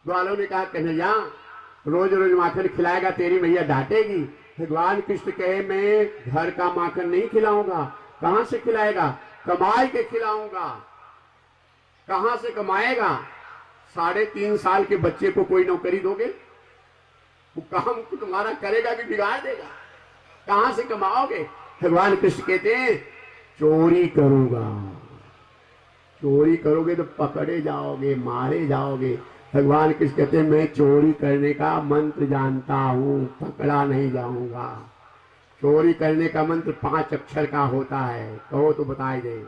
ग्वालों ने कहा कन्हैया रोज रोज माखन खिलाएगा तेरी मैया डांटेगी। भगवान कृष्ण कहे मैं घर का माखन नहीं खिलाऊंगा। कहां से खिलाएगा? कमाई के खिलाऊंगा। कहां से कमाएगा? 3.5 साल के बच्चे को कोई नौकरी दोगे? वो काम तुम्हारा करेगा कि बिगाड़ देगा? कहां से कमाओगे? भगवान कृष्ण कहते हैं चोरी करूंगा। चोरी करोगे तो पकड़े जाओगे, मारे जाओगे। भगवान कृष्ण कहते हैं मैं चोरी करने का मंत्र जानता हूं, पकड़ा नहीं जाऊंगा। चोरी करने का मंत्र 5 अक्षर का होता है, कहो तो बताए दे।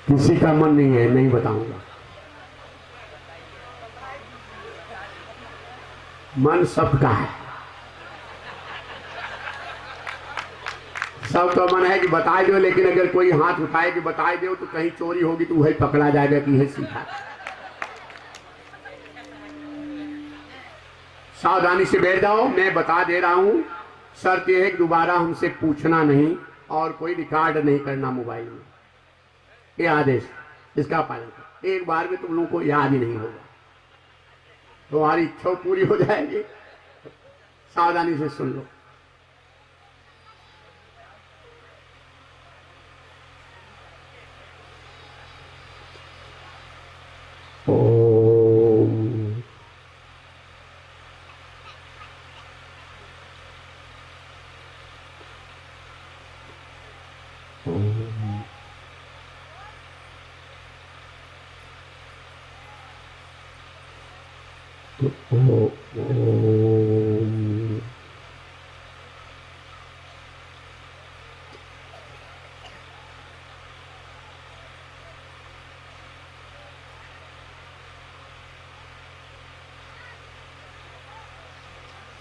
किसी का मन नहीं है, नहीं बताऊंगा। मन सबका है। सबका मन है कि बताए दो, लेकिन अगर कोई हाथ उठाए कि बताए दो तो कहीं चोरी होगी तो वही पकड़ा जाएगा कि है सीधा। सावधानी से बैठ जाओ, मैं बता दे रहा हूं। शर्त यह है कि दोबारा हमसे पूछना नहीं और कोई रिकॉर्ड नहीं करना मोबाइल में। ये आदेश, इसका पालन करो। एक बार में तुम लोगों को याद ही नहीं होगा, तुम्हारी इच्छा पूरी हो जाएगी। सावधानी से सुन लो। ओम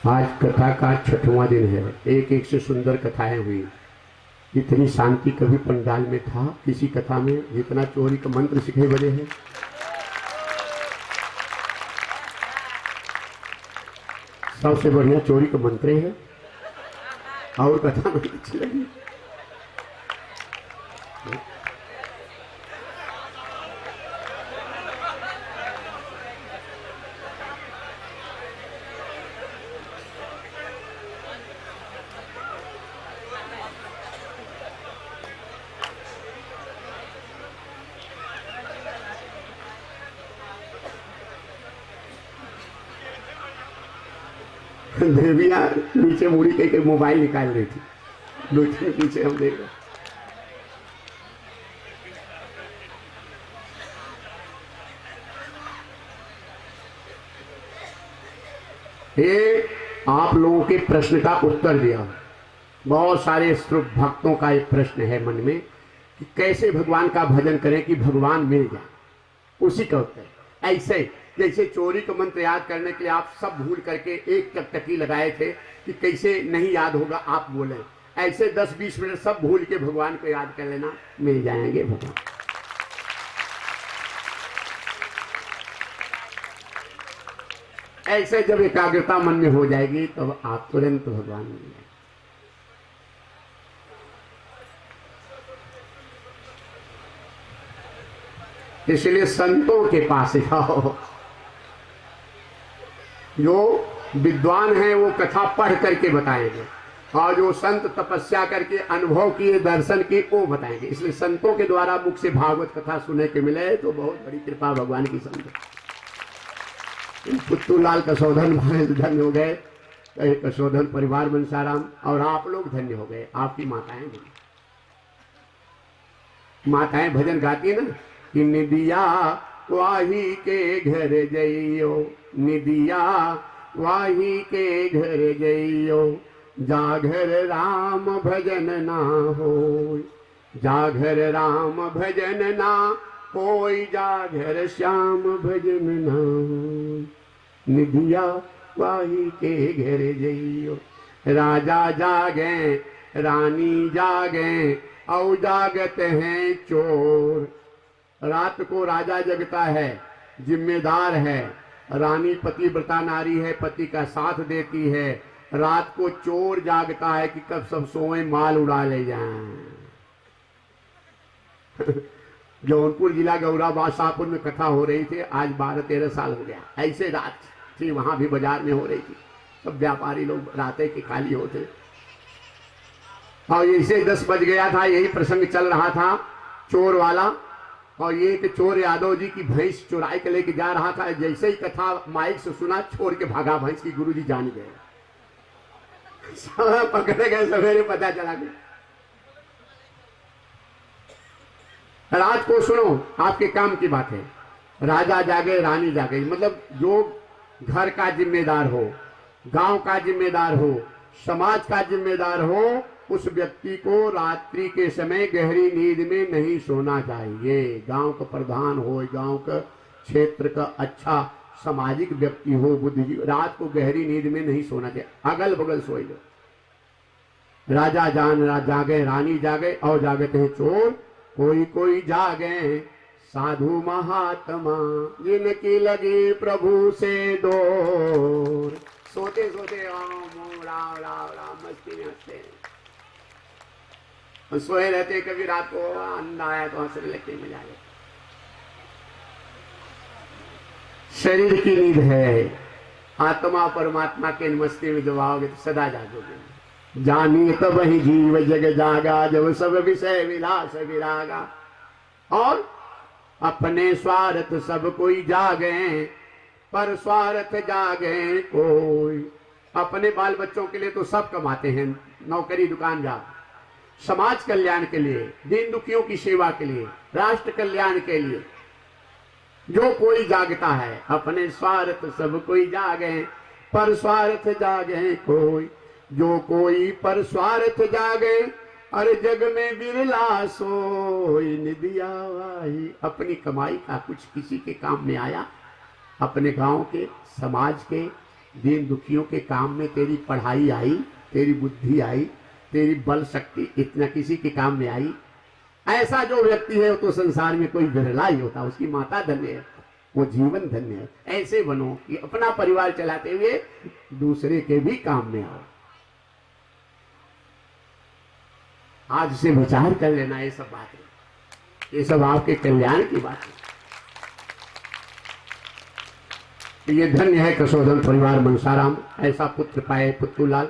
आज कथा का 6वां दिन है। एक एक से सुंदर कथाएं हुई। इतनी शांति कभी पंडाल में था किसी कथा में जितना चोरी का मंत्र सिखाए बने हैं। सबसे बढ़िया चोरी का मंत्र है और कथा में अच्छी लगी। देविया नीचे मुड़ी के मोबाइल निकाल रही थी, दूसरे पीछे हम देख रहे। ये आप लोगों के प्रश्न का उत्तर दिया। बहुत सारे भक्तों का एक प्रश्न है मन में कि कैसे भगवान का भजन करें कि भगवान मिल जाए, उसी का उत्तर। ऐसे जैसे चोरी का मंत्र याद करने के लिए आप सब भूल करके एक टकटकी लगाए थे कि कैसे नहीं याद होगा, आप बोले। ऐसे 10-20 मिनट सब भूल के भगवान को याद कर लेना, मिल जाएंगे भगवान। ऐसे जब एकाग्रता मन में हो जाएगी तब तो आप तुरंत भगवान मिल जाएंगे। इसलिए संतों के पास जाओ। जो विद्वान है वो कथा पढ़ करके बताएंगे और जो संत तपस्या करके अनुभव किए, दर्शन किए, वो बताएंगे। इसलिए संतों के द्वारा मुख से भागवत कथा सुनने के मिले तो बहुत बड़ी कृपा भगवान की। संत पुत्तूलाल कसौधन धन्य हो गए, कसौधन परिवार बंसाराम, और आप लोग धन्य हो गए। आपकी माताएं भजन गाती है ना कि निदिया वाही के घर जइयो, निदिया वाही के घर जइयो, जागर राम भजन ना होय, जागर राम भजन ना होय, जागर श्याम भजन ना होय। निदिया वाही के घर जइयो। राजा जागे रानी जागे औ जागत हैं चोर। रात को राजा जगता है, जिम्मेदार है। रानी पतिव्रता नारी है, पति का साथ देती है रात को चोर जागता है कि कब सब सोए माल उड़ा ले जाएं। जौनपुर जिला गौरा बादशाहपुर में कथा हो रही थी, आज 12-13 साल हो गया। ऐसे रात थी, वहां भी बाजार में हो रही थी, सब व्यापारी लोग रातें के खाली होते, और ऐसे 10 बज गया था, यही प्रसंग चल रहा था चोर वाला। और ये कि चोर यादव जी की भैंस चुराई के लेके जा रहा था, जैसे ही कथा माइक से सुना, छोड़ के भागा भैंस की। गुरुजी जान गए, पकड़े गए, सवेरे पता चला गया। रात को सुनो, आपके काम की बात है। राजा जागे रानी जागे, मतलब जो घर का जिम्मेदार हो, गांव का जिम्मेदार हो, समाज का जिम्मेदार हो, उस व्यक्ति को रात्रि के समय गहरी नींद में नहीं सोना चाहिए। गांव का प्रधान हो, गांव का क्षेत्र का अच्छा सामाजिक व्यक्ति हो, बुद्धिजीवी, रात को गहरी नींद में नहीं सोना चाहिए, अगल बगल सोए लो। राजा जागे रानी जागे, और जागते हैं चोर कोई कोई जागे, साधु महात्मा जिनकी लगी प्रभु से दूर। सोते सोते राम राम राम मस्ती में हंसते, सोए रहते। कभी रात को अंधा आया तो हंसने लगते, मजा आया। शरीर की नींद है, आत्मा परमात्मा के मस्ती में दबाओगे तो सदा जागोगे। जानी तब ही जीव जग जागा, जब सब विषय विलास विरागा। और अपने स्वार्थ सब कोई जागे, पर स्वार्थ जागे कोई। अपने बाल बच्चों के लिए तो सब कमाते हैं, नौकरी दुकान जा, समाज कल्याण के लिए, दीन दुखियों की सेवा के लिए, राष्ट्र कल्याण के लिए जो कोई जागता है। अपने स्वार्थ सब कोई जागे, पर स्वार्थ जागे कोई। जो कोई पर स्वार्थ जागे, अरे जग में बिरला सोई। निदिया वाही, अपनी कमाई का कुछ किसी के काम में आया, अपने गांव के, समाज के, दीन दुखियों के काम में तेरी पढ़ाई आई, तेरी बुद्धि आई, तेरी बल शक्ति इतना किसी के काम में आई, ऐसा जो व्यक्ति है वो तो संसार में कोई बिरला ही होता। उसकी माता धन्य है, वो जीवन धन्य है। ऐसे बनो कि अपना परिवार चलाते हुए दूसरे के भी काम में आओ। आज से विचार कर लेना, ये सब बातें, ये सब आपके कल्याण की बात है। ये धन्य है कसोदन परिवार मनसाराम, ऐसा पुत्र पाए पुत्तूलाल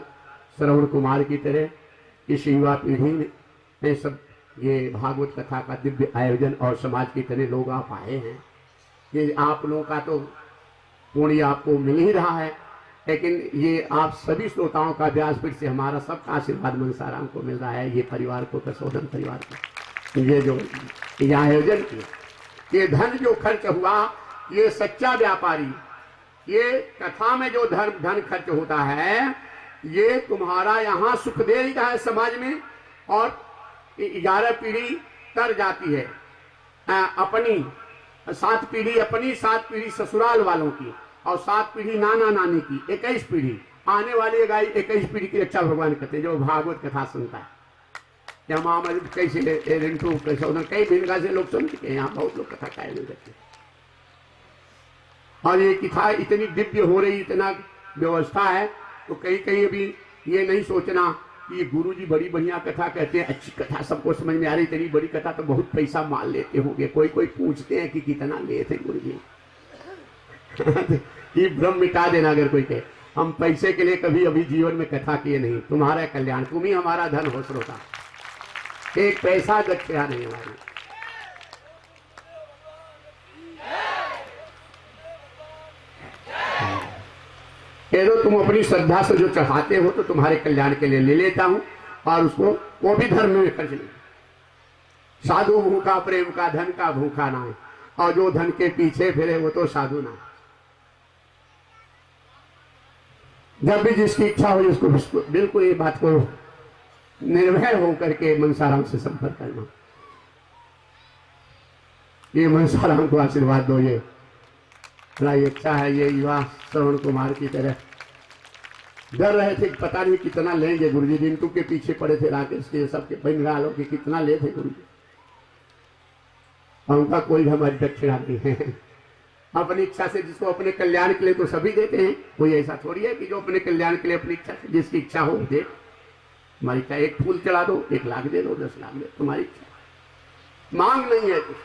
श्रवण कुमार की तरह। इस युवा पीढ़ी में सब ये भागवत कथा का दिव्य आयोजन और समाज की तरह लोग आप आए हैं। ये आप लोगों का तो पुण्य आपको मिल ही रहा है, लेकिन ये आप सभी श्रोताओं का व्यासपीठ से हमारा सबका आशीर्वाद मनसाराम को मिल रहा है। ये परिवार को, कसोदन परिवार को, ये जो यहाँ आयोजन किया, ये धन जो खर्च हुआ, ये सच्चा व्यापारी, ये कथा में जो धन खर्च होता है, ये तुम्हारा यहाँ सुख दे ही रहा है समाज में। और 11 पीढ़ी तर जाती है, अपनी 7 पीढ़ी अपनी, 7 पीढ़ी ससुराल वालों की, और 7 पीढ़ी नाना नानी की, 21 पीढ़ी आने वाली 21 पीढ़ी की रक्षा भगवान करते हैं। जो भागवत कथा सुनता है, यहाँ कैसे रिंटू कैसे कई भिन्न से लोग सुन चुके हैं, यहाँ बहुत लोग कथा कायम करते हैं। और ये कथा इतनी दिव्य हो रही, इतना व्यवस्था है, तो कहीं कहीं अभी ये नहीं सोचना कि ये गुरुजी बड़ी बढ़िया कथा कहते हैं, अच्छी कथा सबको समझ में आ रही, इतनी बड़ी कथा तो बहुत पैसा मान लेते होंगे। कोई कोई पूछते हैं कि कितना लेते हैं गुरुजी। ये भ्रम मिटा देना, अगर कोई कहे हम पैसे के लिए कभी अभी जीवन में कथा किए नहीं। तुम्हारा कल्याण, तुम ही हमारा धन हो श्रोता, एक पैसा दक्षिणा नहीं हमारी। ये तो तुम अपनी श्रद्धा से जो चढ़ाते हो तो तुम्हारे कल्याण के लिए ले लेता हूं, और उसको वो भी धर्म में खर्च नहीं। साधु भूखा प्रेम का, धन का भूखा ना है, और जो धन के पीछे फिरे वो तो साधु ना। जब भी जिसकी इच्छा हो जिसको बिल्कुल ये बात को निर्भय होकर के मनसाराम से संपर्क करना। ये मनसाराम को आशीर्वाद दो, ये बड़ा इच्छा है। ये युवा श्रवण कुमार की तरह डर रहे थे, पता नहीं कितना लेंगे गुरुजी। रिंटू के पीछे पड़े थे, राकेश के, सबके बंगालों के, कितना ले थे गुरुजी। उनका कोई हमारी दक्षिणा नहीं है। अपनी इच्छा से जिसको अपने कल्याण के लिए तो सभी देते हैं, कोई ऐसा थोड़ी है कि जो अपने कल्याण के लिए अपनी इच्छा से, जिसकी इच्छा हो दे। तुम्हारी इच्छा, एक फूल चढ़ा दो, 1 लाख दे दो, 10 लाख दे, तुम्हारी इच्छा, मांग नहीं है कुछ।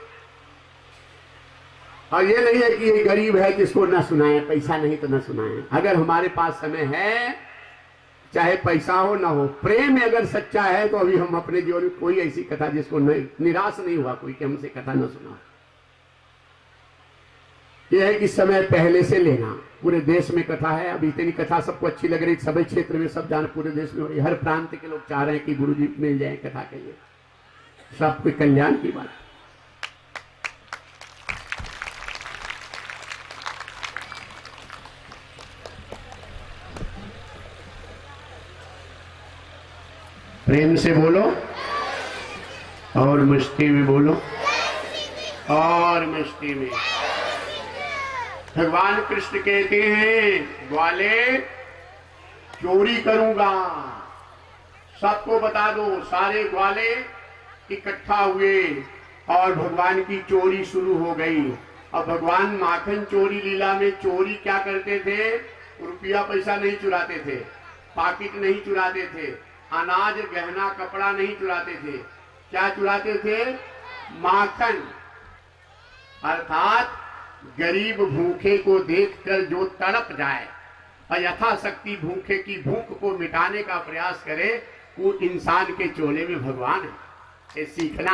और ये नहीं है कि ये गरीब है जिसको ना सुनाए, पैसा नहीं तो ना सुनाए। अगर हमारे पास समय है, चाहे पैसा हो ना हो, प्रेम अगर सच्चा है, तो अभी हम अपने जीवन में कोई ऐसी कथा जिसको निराश नहीं हुआ कोई कि हमसे कथा न सुना। यह है कि समय पहले से लेना। पूरे देश में कथा है, अभी इतनी कथा सबको अच्छी लग रही, सभी क्षेत्र में सब जान, पूरे देश में हो रही, हर प्रांत के लोग चाह रहे हैं कि गुरु जी मिल जाए कथा के लिए, सबके कल्याण की बात। प्रेम से बोलो और मस्ती में बोलो, और मस्ती में। भगवान कृष्ण कहते हैं, ग्वाले चोरी करूंगा, सबको बता दो। सारे ग्वाले इकट्ठा हुए और भगवान की चोरी शुरू हो गई। अब भगवान माखन चोरी लीला में चोरी क्या करते थे? रुपया पैसा नहीं चुराते थे, पाकिट नहीं चुराते थे, अनाज गहना कपड़ा नहीं चुराते थे। क्या चुराते थे? माखन। अर्थात गरीब भूखे को देखकर जो तड़प जाए और यथाशक्ति भूखे की भूख को मिटाने का प्रयास करे, वो इंसान के चोले में भगवान है। ये सीखना।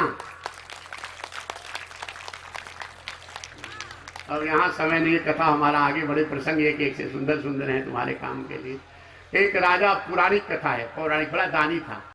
अब यहाँ समय नहीं, कथा हमारा आगे बड़े प्रसंग एक एक से सुंदर सुंदर हैं तुम्हारे काम के लिए। एक राजा, पौराणिक कथा है, पौराणिक, बड़ा दानी था।